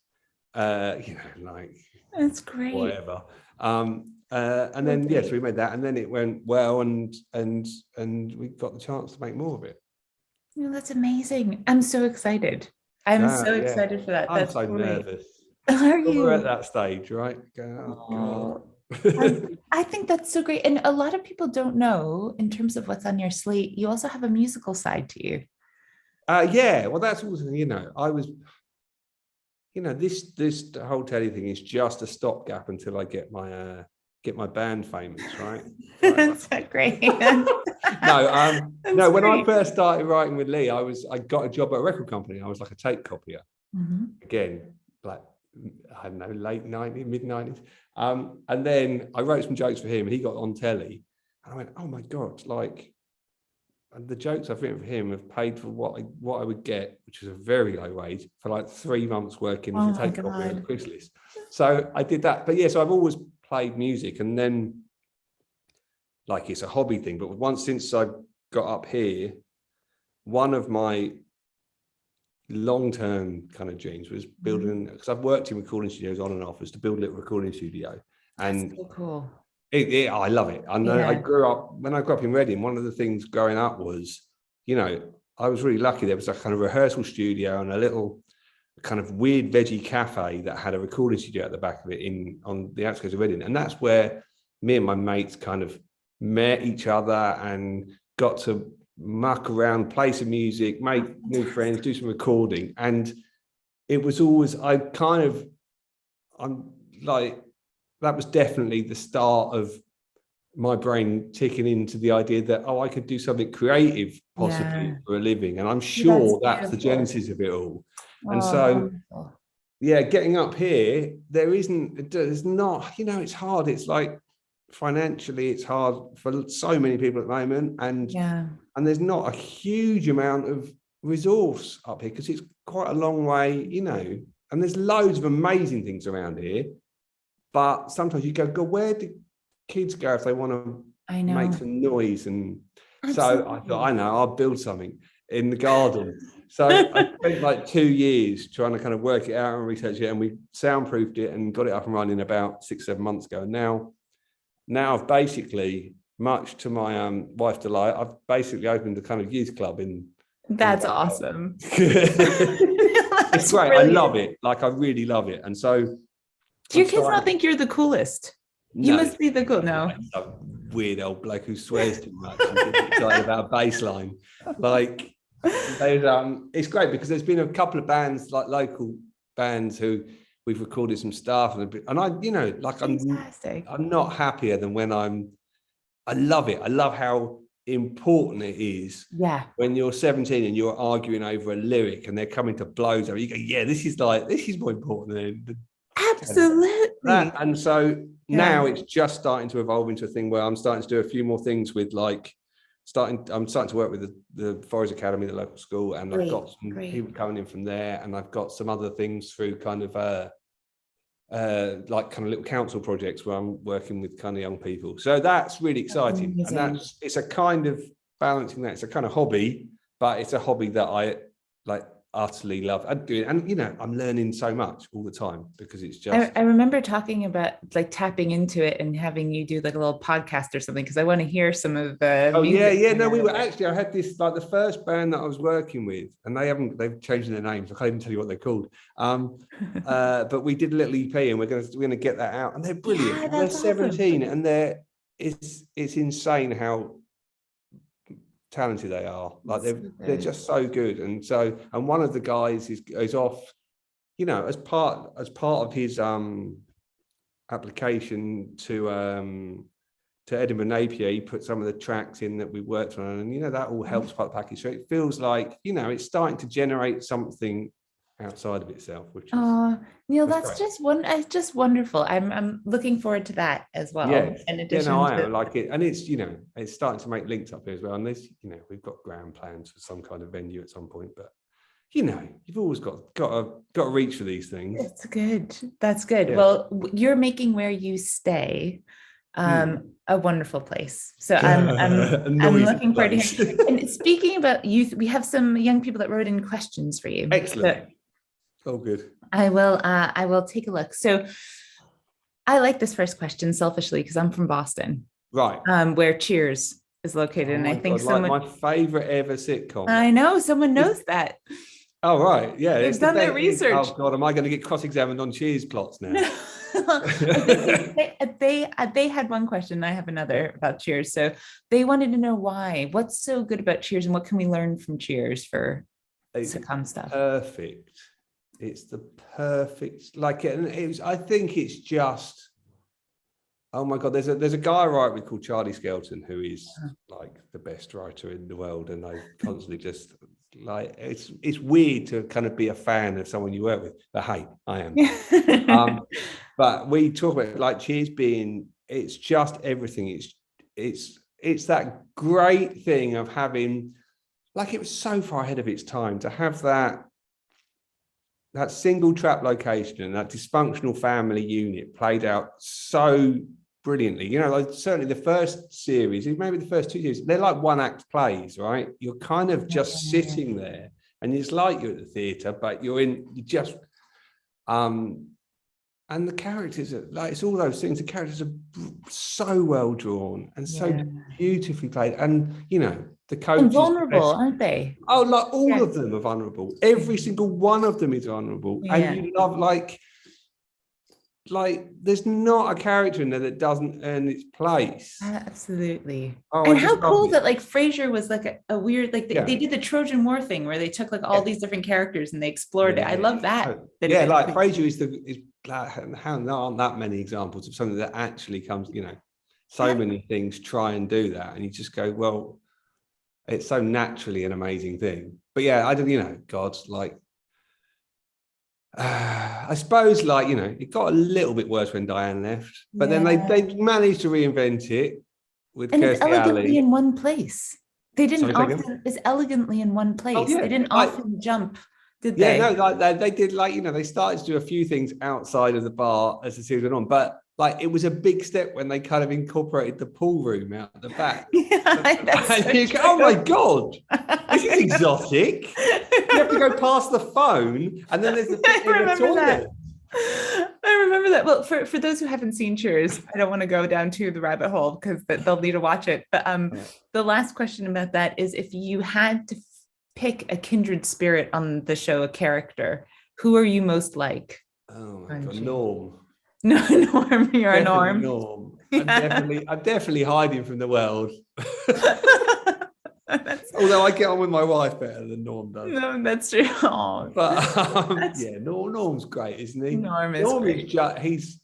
Speaker 2: You know, like, that's great. Whatever. And then so we made that, and then it went well, and we got the chance to make more of it.
Speaker 1: Oh, that's amazing. I'm so excited. I'm so excited for that.
Speaker 2: I'm so nervous.
Speaker 1: Are you?
Speaker 2: We're at that stage, right? Oh,
Speaker 1: God. I think that's so great. And a lot of people don't know, in terms of what's on your slate, you also have a musical side to you.
Speaker 2: Well, that's also, you know, I was, you know, this whole telly thing is just a stopgap until I get my band famous, right?
Speaker 1: That's so great.
Speaker 2: No, when I first started writing with Lee, I got a job at a record company. I was like a tape copier. Again, like, I don't know, late 90s, mid 90s. And then I wrote some jokes for him, and he got on telly. And I went, oh my God, like, and the jokes I've written for him have paid for what I would get, which is a very low wage, for like 3 months working as a tape copier on the Craigslist. So I did that. But so I've always played music, and then, like, it's a hobby thing. But once, since I got up here, one of my long-term kind of dreams was building, because I've worked in recording studios on and off, was to build a little recording studio. And that's so cool. I love it. I know. When I grew up in Reading, one of the things growing up was, you know, I was really lucky. There was a kind of rehearsal studio and a little kind of weird veggie cafe that had a recording studio at the back of it on the outskirts of Reading. And that's where me and my mates kind of met each other and got to muck around, play some music, make new friends, do some recording. And it was always, that was definitely the start of my brain ticking into the idea that, I could do something creative possibly for a living. And I'm sure that's the genesis of it all. And so, getting up here, there's not, it's hard. It's like financially, it's hard for so many people at the moment. And there's not a huge amount of resource up here because it's quite a long way, and there's loads of amazing things around here. But sometimes you go, where do kids go if they want to make some noise? And so I thought, I'll build something in the garden. So I spent like 2 years trying to kind of work it out and research it, and we soundproofed it and got it up and running about 6-7 months ago. And now I've basically, much to my wife's delight, I've basically opened a kind of youth club in.
Speaker 1: That's awesome.
Speaker 2: It's great. Brilliant. I love it. Like, I really love it. And so,
Speaker 1: do your kids not think you're the coolest? You must be the cool. No,
Speaker 2: a weird old bloke who swears too much and gets excited about a bass line. Like, it's great because there's been a couple of bands, like local bands, who we've recorded some stuff, and I'm not happier than when I love it. I love how important it is.
Speaker 1: Yeah.
Speaker 2: When you're 17 and you're arguing over a lyric and they're coming to blows over, you go, this is more important than.
Speaker 1: Absolutely.
Speaker 2: And so now it's just starting to evolve into a thing where I'm starting to do a few more things with, like, I'm starting to work with the Forest Academy, the local school, and I've got some people coming in from there, and I've got some other things through kind of like kind of little council projects where I'm working with kind of young people. So that's really exciting. And it's a kind of balancing that. It's a kind of hobby, but it's a hobby that I like utterly love. And I'm learning so much all the time because it's just.
Speaker 1: I remember talking about like tapping into it and having you do like a little podcast or something, because I want to hear some of the.
Speaker 2: No, we were actually. I had this, like, the first band that I was working with, and they've changed their names. I can't even tell you what they're called. But we did a little EP, and we're gonna get that out, and they're brilliant.
Speaker 1: Yeah,
Speaker 2: they're 17,
Speaker 1: awesome.
Speaker 2: and it's insane how talented they are. Like, they're just so good. And one of the guys is off, as part of his application to Edinburgh Napier, he put some of the tracks in that we worked on, and that all helps part of the package. So it feels like it's starting to generate something outside of itself, which is
Speaker 1: Neil, that's just wonderful. I'm looking forward to that as well. In addition
Speaker 2: I like it, and it's it's starting to make links up here as well. And there's we've got grand plans for some kind of venue at some point, but you've always got to reach for these things.
Speaker 1: That's good. Yeah. Well, you're making where you stay a wonderful place. So I'm looking forward to hearing. And speaking about youth, we have some young people that wrote in questions for you.
Speaker 2: Excellent. Oh, good.
Speaker 1: I will take a look. So I like this first question selfishly because I'm from Boston,
Speaker 2: right?
Speaker 1: Where Cheers is located, and I think
Speaker 2: like my favorite ever sitcom.
Speaker 1: I know someone knows that.
Speaker 2: Oh, right, yeah.
Speaker 1: They've done their research.
Speaker 2: Oh God, am I going to get cross-examined on Cheers plots now?
Speaker 1: They had one question. I have another about Cheers. So they wanted to know why. What's so good about Cheers, and what can we learn from Cheers for sitcom stuff?
Speaker 2: Perfect. It's the perfect, like, I think it's just, oh my God, there's a guy I write with called Charlie Skelton, who is like the best writer in the world, and I constantly just like, it's weird to kind of be a fan of someone you work with, but hey, I am. But we talk about, like, Cheers being, it's just everything. It's that great thing of having, like, it was so far ahead of its time to have that single trap location and that dysfunctional family unit played out so brilliantly. Like, certainly the first series, maybe the first 2 series, they're like one act plays, right? You're kind of just sitting there, and it's like you're at the theatre, but and the characters are like, it's all those things. The characters are so well drawn and so beautifully played, and The coach
Speaker 1: And
Speaker 2: is the
Speaker 1: vulnerable,
Speaker 2: best.
Speaker 1: aren't they?
Speaker 2: Oh, like all
Speaker 1: Yeah.
Speaker 2: of them are vulnerable. Every single one of them is vulnerable.
Speaker 1: Yeah.
Speaker 2: And you love like there's not a character in there that doesn't earn its place.
Speaker 1: Absolutely.
Speaker 2: Oh,
Speaker 1: And
Speaker 2: I just
Speaker 1: how
Speaker 2: love
Speaker 1: cool
Speaker 2: it.
Speaker 1: that like Frasier was like a weird, like
Speaker 2: Yeah.
Speaker 1: they did the Trojan War thing where they took like all
Speaker 2: Yeah.
Speaker 1: these different characters and they explored it. I
Speaker 2: Yeah.
Speaker 1: love that.
Speaker 2: Yeah, like Frasier is like, how there aren't that many examples of something that actually comes, so many things try and do that. And you just go, well, it's so naturally an amazing thing. But yeah, I don't, God, like, I suppose, like, it got a little bit worse when Diane left, but then they managed to reinvent it with
Speaker 1: and it's
Speaker 2: Kirstie
Speaker 1: elegantly
Speaker 2: Alley.
Speaker 1: in one place. They didn't
Speaker 2: Sorry,
Speaker 1: often, it's elegantly in one place.
Speaker 2: Oh, yeah.
Speaker 1: They didn't
Speaker 2: Like,
Speaker 1: often jump, did
Speaker 2: yeah,
Speaker 1: they?
Speaker 2: no, like they did, like, they started to do a few things outside of the bar as the series went on, but like it was a big step when they kind of incorporated the pool room out the back. And you go, oh my God, this is exotic. You have to go past the phone and then there's the bit in the toilet.
Speaker 1: I remember that. Well, for those who haven't seen Cheers, I don't want to go down to the rabbit hole because they'll need to watch it. But the last question about that is if you had to pick a kindred spirit on the show, a character, who are you most like?
Speaker 2: Oh my God, Norm.
Speaker 1: No, Norm, you're a Norm.
Speaker 2: Norm. I'm definitely hiding from the world. Although I get on with my wife better than Norm does.
Speaker 1: No, that's true. Oh,
Speaker 2: but yeah, Norm's great, isn't he?
Speaker 1: Norm is great.
Speaker 2: He's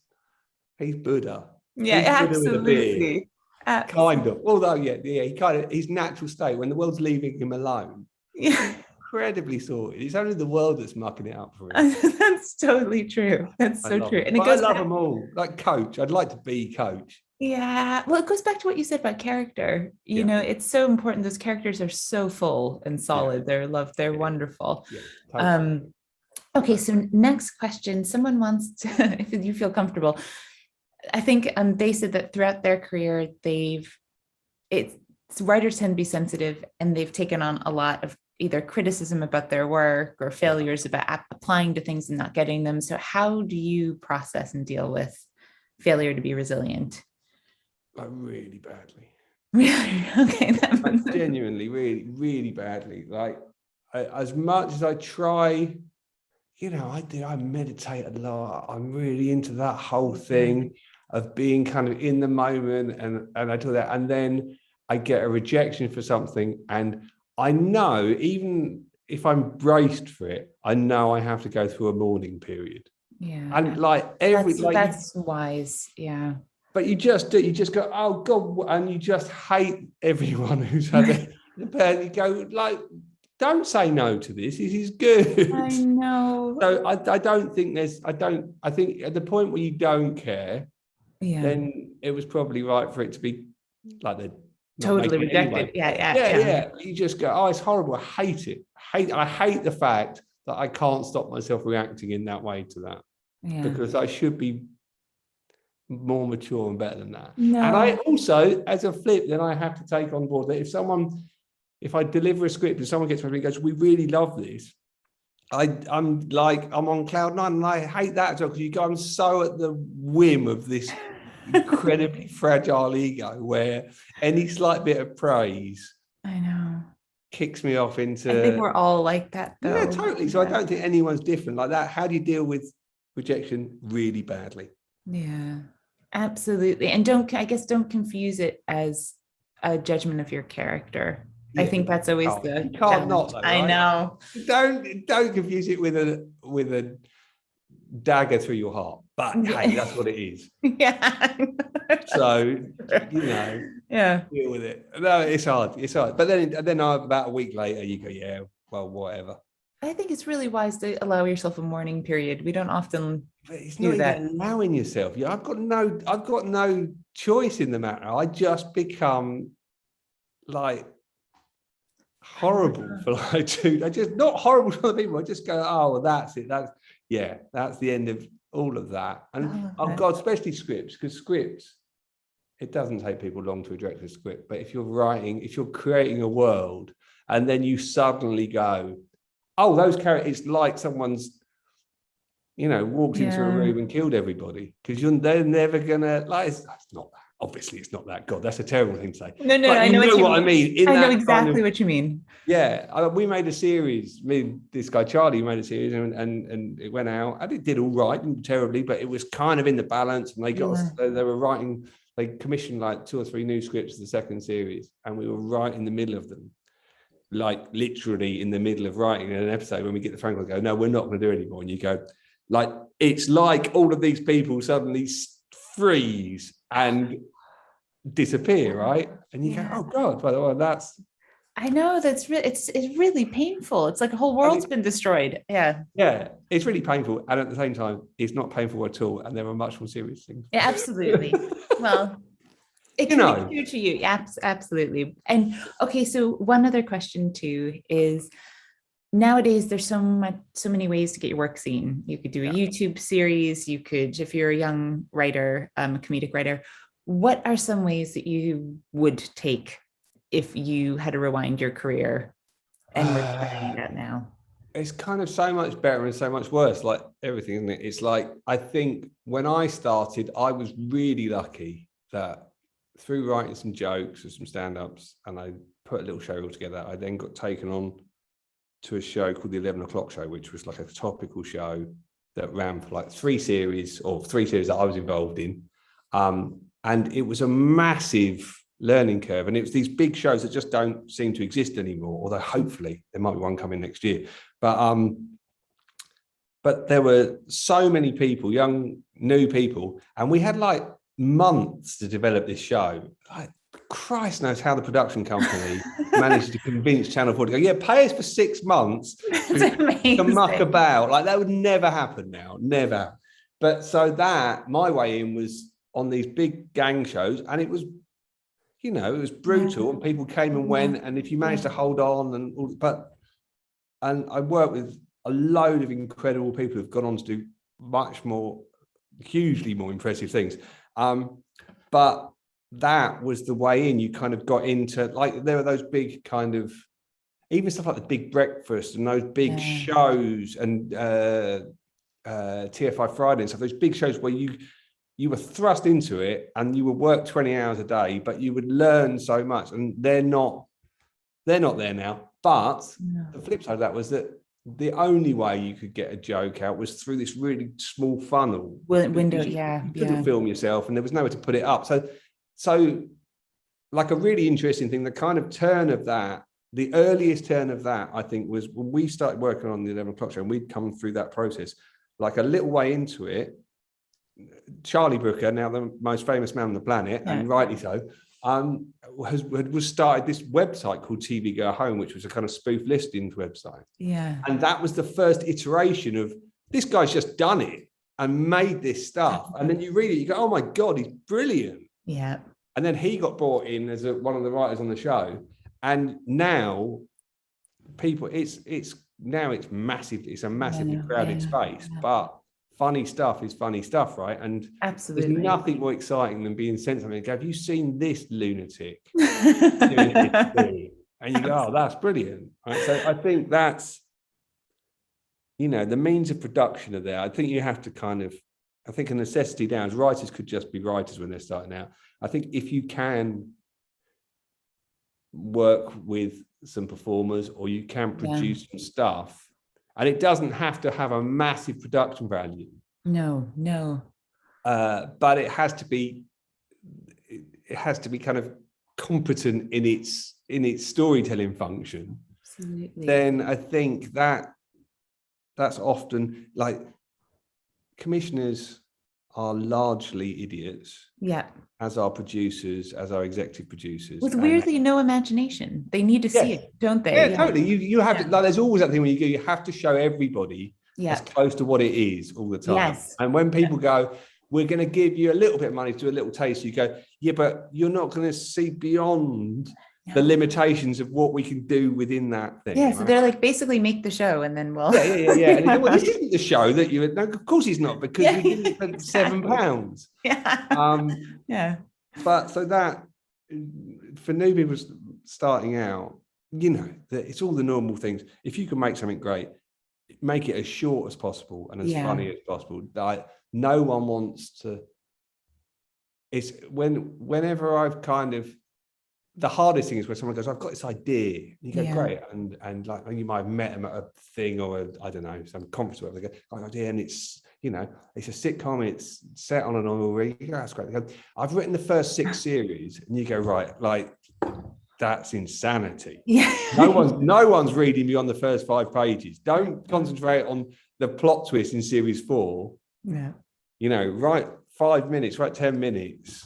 Speaker 2: Buddha.
Speaker 1: Yeah,
Speaker 2: he's
Speaker 1: absolutely.
Speaker 2: Kind of. Although, his natural state when the world's leaving him alone.
Speaker 1: Yeah.
Speaker 2: Incredibly sorted. It's only the world that's mucking it up for him.
Speaker 1: That's totally true. That's so true.
Speaker 2: And I love them all. Like Coach. I'd like to be Coach.
Speaker 1: Yeah. Well, it goes back to what you said about character. You know, it's so important. Those characters are so full and solid. They're wonderful.
Speaker 2: Yeah, totally.
Speaker 1: Okay, so next question. Someone wants to, if you feel comfortable. I think they said that throughout their career, writers tend to be sensitive and they've taken on a lot of either criticism about their work or failures about applying to things and not getting them. So how do you process and deal with failure to be resilient?
Speaker 2: Really badly.
Speaker 1: Really? Okay.
Speaker 2: Genuinely, really, really badly. Like as much as I try, I meditate a lot. I'm really into that whole thing of being kind of in the moment and I do that. And then I get a rejection for something and I know, even if I'm braced for it, I know I have to go through a mourning period.
Speaker 1: Yeah.
Speaker 2: And
Speaker 1: that's wise. Yeah.
Speaker 2: But you just go, oh God, and you just hate everyone who's had it. And you go, like, don't say no to this. This is good.
Speaker 1: I know.
Speaker 2: So I don't think I think at the point where you don't care, then it was probably right for it to be like the
Speaker 1: totally rejected.
Speaker 2: Anyway. Yeah. You just go, oh, it's horrible. I hate it. I hate the fact that I can't stop myself reacting in that way to that. Yeah. Because I should be more mature and better than that. No. And I also, as a flip, then I have to take on board that if I deliver a script and someone gets to me and goes, we really love this, I'm on cloud nine, and I hate that as well because I'm so at the whim of this incredibly fragile ego where any slight bit of praise kicks me off into.
Speaker 1: I think we're all like that though.
Speaker 2: Yeah, totally. So I don't think anyone's different like that. How do you deal with rejection really badly?
Speaker 1: Yeah, absolutely. And don't confuse it as a judgment of your character. I think that's always
Speaker 2: you can't not though, right?
Speaker 1: I know.
Speaker 2: Don't confuse it with a dagger through your heart. But hey, that's what it is.
Speaker 1: Yeah.
Speaker 2: So deal with it. No, it's hard. But then about a week later, you go, well, whatever.
Speaker 1: I think it's really wise to allow yourself a mourning period. We don't often
Speaker 2: do that. Allowing yourself. Yeah, I've got no choice in the matter. I just become like horrible for like two. I just not horrible for other people. I just go, oh, well, that's it. That's the end of all of that. And God, especially scripts, because scripts, it doesn't take people long to reject a script. But if you're creating a world, and then you suddenly go, oh, those characters, it's like someone's, walked into a room and killed everybody, because they're never gonna it's not that. obviously it's not that. God, that's a terrible thing to say.
Speaker 1: No,
Speaker 2: but
Speaker 1: I know
Speaker 2: what I mean.
Speaker 1: I know exactly what you mean.
Speaker 2: Yeah, we made a series. Me and this guy Charlie made a series, and it went out, and it did all right, didn't terribly, but it was kind of in the balance. And they were writing. They commissioned like 2 or 3 new scripts for the second series, and we were right in the middle of them, like literally in the middle of writing an episode. When we get the phone call, go, no, we're not going to do it anymore. And you go, like, it's like all of these people suddenly freeze and disappear, right? And you go, oh God, by the way, that's.
Speaker 1: I know that's it's really painful. It's like a whole world's been destroyed. Yeah,
Speaker 2: it's really painful, and at the same time, it's not painful at all. And there are much more serious things.
Speaker 1: Yeah, absolutely. Well, it can be true to you. Absolutely. And okay, so one other question too is, nowadays there's so many ways to get your work seen. You could do a YouTube series. You could, if you're a young writer, a comedic writer, what are some ways that you would take if you had to rewind your career and were doing that now?
Speaker 2: It's kind of so much better and so much worse, like everything, isn't it? It's like, I think when I started, I was really lucky that through writing some jokes or some stand-ups, and I put a little show all together, I then got taken on to a show called the 11 o'clock show, which was like a topical show that ran for like 3 series that I was involved in. And it was a massive learning curve, and it was these big shows that just don't seem to exist anymore, although hopefully there might be one coming next year. But there were so many people, young new people, and we had like months to develop this show. Like, Christ knows how the production company managed to convince Channel 4 to go, yeah, pay us for 6 months to muck about. Like, that would never happen now, never. But so that my way in was on these big gang shows, and it was, you know, it was brutal, and people came and went, and if you managed to hold on, and I worked with a load of incredible people who've gone on to do hugely more impressive things. But that was the way in. You kind of got into, like, there are those big kind of, even stuff like the Big Breakfast and those big shows, and TFI Friday and stuff, those big shows where you were thrust into it and you would work 20 hours a day, but you would learn so much, and they're not there now. But the flip side of that was that the only way you could get a joke out was through this really small funnel window. You couldn't film yourself, and there was nowhere to put it up. So like a really interesting thing, the kind of turn of that, the earliest turn of that, I think, was when we started working on the 11 o'clock show, and we'd come through that process, like a little way into it. Charlie Brooker, now the most famous man on the planet, and rightly so, was started this website called TV Go Home, which was a kind of spoof listings website. Yeah. And that was the first iteration of, this guy's just done it and made this stuff. And then you read it, you go, oh my God, he's brilliant. Yeah. And then he got brought in as one of the writers on the show. And now people, it's massive. It's a massively crowded space, but funny stuff is funny stuff, right? And absolutely, there's nothing more exciting than being sent something and go, have you seen this lunatic doing this thing? And you go, oh, that's brilliant. Right? So I think that's, you know, the means of production are there. I think you have to kind of, I think a necessity now is writers could just be writers when they're starting out. I think if you can work with some performers, or you can produce some stuff, and it doesn't have to have a massive production value. No. But it has to be kind of competent in its storytelling function. Absolutely. Then I think that's often, like, commissioners are largely idiots. Yeah. As our producers, as our executive producers. With weirdly no imagination. They need to see it, don't they? Yeah, totally. You have to, like, there's always that thing when you have to show everybody as close to what it is all the time. Yes. And when people go, we're going to give you a little bit of money to do a little taste, you go, yeah, but you're not going to see beyond the limitations of what we can do within that thing. Yeah, so they're like, basically make the show and then we'll... Yeah. And then, well, this isn't the show that you... No, of course it's not, because we didn't spend £7. Yeah. But so that, for new people starting out, you know, it's all the normal things. If you can make something great, make it as short as possible and as funny as possible. Like, no one wants to it's whenever I've kind of, the hardest thing is when someone goes, I've got this idea. You go, great. And like, you might have met them at a thing or I don't know, some conference or whatever. They go, got an idea, and it's, you know, it's a sitcom, it's set on an oil rig. You go, that's great. They go, I've written the first 6 series. And you go, right, like, that's insanity.
Speaker 1: Yeah.
Speaker 2: No one's reading beyond the first 5 pages. Don't concentrate on the plot twist in series 4.
Speaker 1: Yeah.
Speaker 2: You know, write 5 minutes, write 10 minutes.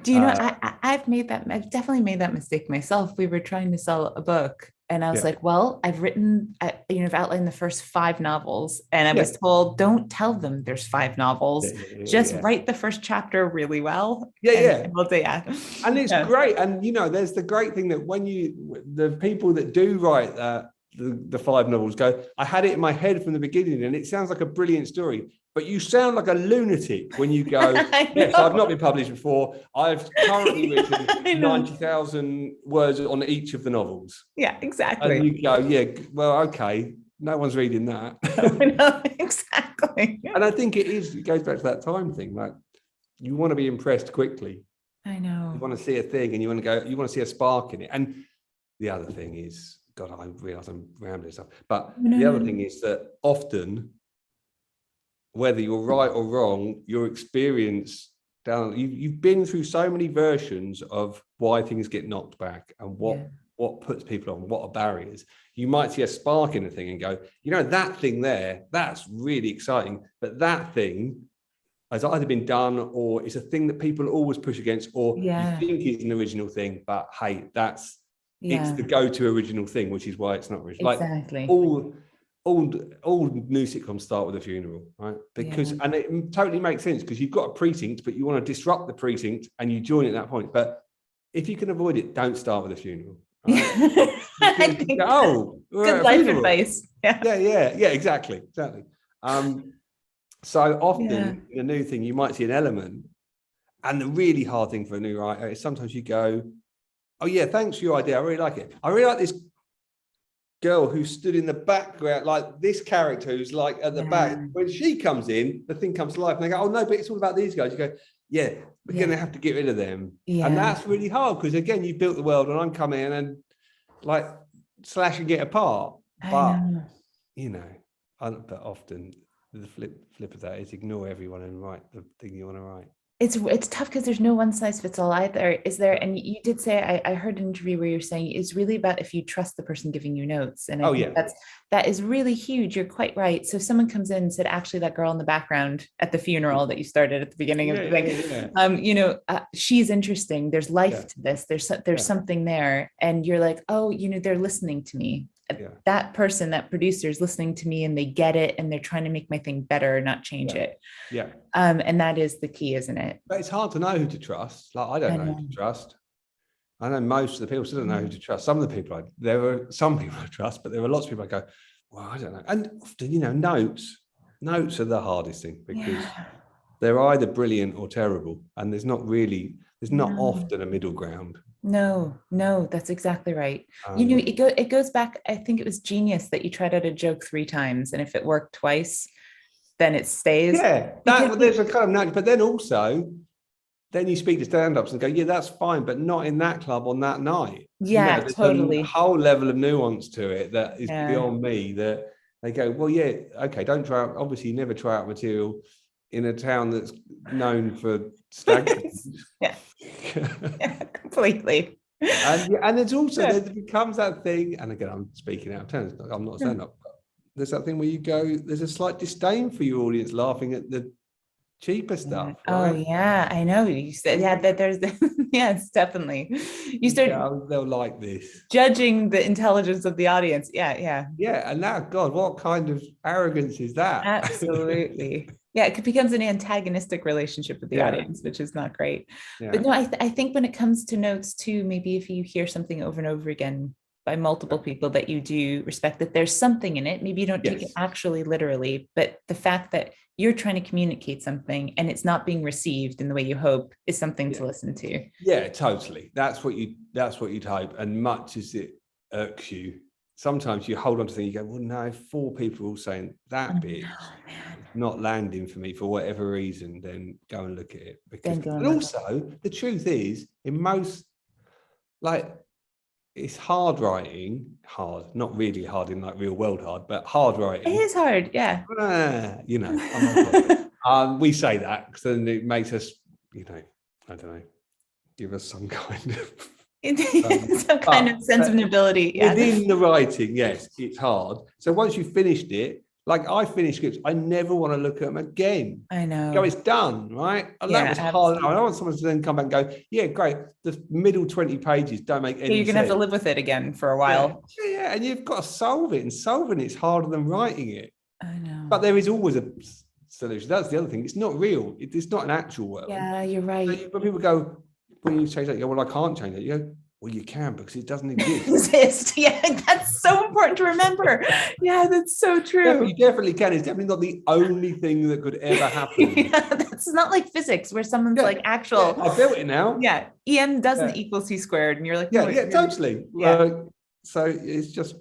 Speaker 1: Do you know, I've definitely made that mistake myself. We were trying to sell a book and I was like, well, I've written, I've outlined the first 5 novels, and I was told, don't tell them there's 5 novels. Just write the first chapter really well. And it's
Speaker 2: great. And, you know, there's the great thing that when the people that do write the 5 novels go, I had it in my head from the beginning and it sounds like a brilliant story. But you sound like a lunatic when you go, yes, I've not been published before. I've currently written 90,000 words on each of the novels.
Speaker 1: Yeah, exactly.
Speaker 2: And you go, yeah, well, okay, no one's reading that.
Speaker 1: No, exactly.
Speaker 2: And I think it goes back to that time thing. Like, you want to be impressed quickly.
Speaker 1: I know.
Speaker 2: You want to see a thing and you want to see a spark in it. And the other thing is, God, I realise I'm rambling stuff. But the other thing is that often, whether you're right or wrong, your experience you've been through so many versions of why things get knocked back and what puts people on, what are barriers. You might see a spark in a thing and go, you know, that thing there, that's really exciting. But that thing has either been done or it's a thing that people always push against, or you think it's an original thing, but hey, it's the go-to original thing, which is why it's not original.
Speaker 1: Exactly.
Speaker 2: Like all new sitcoms start with a funeral, right? Because and it totally makes sense, because you've got a precinct, but you want to disrupt the precinct and you join at that point. But if you can avoid it, don't start with a funeral. Right?
Speaker 1: Good life advice.
Speaker 2: Yeah, exactly. So often in a new thing, you might see an element, and the really hard thing for a new writer is sometimes you go, oh yeah, thanks for your idea, I really like it. I really like this girl who stood in the background, like this character who's like at the back. When she comes in, the thing comes to life, and they go, oh no, but it's all about these guys. You go, yeah, we're gonna have to get rid of them. And that's really hard, because again, you built the world and I'm coming in and like slashing it apart. But you know, but often the flip of that is ignore everyone and write the thing you want to write.
Speaker 1: It's tough because there's no one size fits all either, is there? And you did say, I heard an interview where you're saying it's really about if you trust the person giving you notes. And I think that is really huge. You're quite right. So if someone comes in and said, actually, that girl in the background at the funeral that you started at the beginning of the thing, you know, she's interesting. There's life to this. There's something there. And you're like, oh, you know, they're listening to me. That person, that producer is listening to me and they get it and they're trying to make my thing better, not change it. And that is the key, isn't it?
Speaker 2: But it's hard to know who to trust. Like, I don't know who to trust. I know most of the people still don't know who to trust. Some of the people, there are some people I trust, but there are lots of people I go, well, I don't know. And often, you know, notes are the hardest thing, because they're either brilliant or terrible. And there's not often a middle ground.
Speaker 1: No, that's exactly right. You know, it goes back, I think it was genius that you tried out a joke 3 times, and if it worked twice, then it stays.
Speaker 2: There's a kind of natural, but then also, then you speak to stand-ups and go, yeah, that's fine, but not in that club on that night.
Speaker 1: Yeah,
Speaker 2: you know,
Speaker 1: totally.
Speaker 2: A whole level of nuance to it that is beyond me, that they go, well, yeah, okay, don't try out, obviously you never try out material in a town that's known for stag.
Speaker 1: Completely.
Speaker 2: And it's also there becomes that thing, and again, I'm speaking out of turn, I'm not stand-up, but there's that thing where you go, there's a slight disdain for your audience laughing at the cheaper stuff. Right?
Speaker 1: Oh yeah, I know. You said that there's it's definitely you start
Speaker 2: they'll like this,
Speaker 1: judging the intelligence of the audience. And
Speaker 2: now, God, what kind of arrogance is that?
Speaker 1: Absolutely. It becomes an antagonistic relationship with the audience, which is not great. But no, I think when it comes to notes too, maybe if you hear something over and over again by multiple people that you do respect, that there's something in it, maybe you don't take it actually literally, but the fact that you're trying to communicate something and it's not being received in the way you hope is something to listen to.
Speaker 2: Yeah, totally. That's what you'd hope. And much as it irks you, sometimes you hold on to things, you go, well, no, 4 people are all saying that bit not landing for me for whatever reason, then go and look at it. Because, and also, the truth is, in most, like, it's hard writing, not really hard in like real world hard, but hard writing.
Speaker 1: It is hard, yeah.
Speaker 2: You know, we say that because then it makes us, you know, I don't know, give us some kind of
Speaker 1: some kind of sense of nobility. Yeah.
Speaker 2: Within the writing, yes, it's hard. So once you've finished it, like I finish scripts, I never want to look at them again.
Speaker 1: I know.
Speaker 2: Go, it's done, right? And that was hard. I want someone to then come back and go, yeah, great. The middle 20 pages don't make any sense.
Speaker 1: You're going to have to live with it again for a while.
Speaker 2: Yeah, and you've got to solve it. And solving it's harder than writing it.
Speaker 1: I know.
Speaker 2: But there is always a solution. That's the other thing. It's not real. It's not an actual world.
Speaker 1: Yeah, you're right.
Speaker 2: So when people go, when you change that, you go, well, I can't change that. You go, well, you can because it doesn't exist.
Speaker 1: Yeah, that's so important to remember. Yeah, that's so true.
Speaker 2: Yeah, you definitely can. It's definitely not the only thing that could ever happen.
Speaker 1: Yeah, that's not like physics where someone's like actual.
Speaker 2: I built it now.
Speaker 1: Yeah, EM doesn't equal C squared, and you're like, no,
Speaker 2: totally.
Speaker 1: Yeah.
Speaker 2: So it's just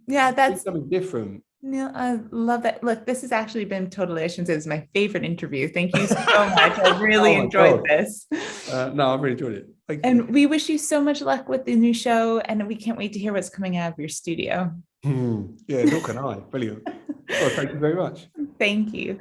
Speaker 1: that's
Speaker 2: something different.
Speaker 1: Neil, I love that. Look, this has actually been totally, I shouldn't say this is my favorite interview. Thank you so much. I really enjoyed this.
Speaker 2: No, I've really enjoyed it. Thank you.
Speaker 1: And we wish you so much luck with the new show, and we can't wait to hear what's coming out of your studio.
Speaker 2: Yeah, nor can I. Brilliant. Well, thank you very much.
Speaker 1: Thank you.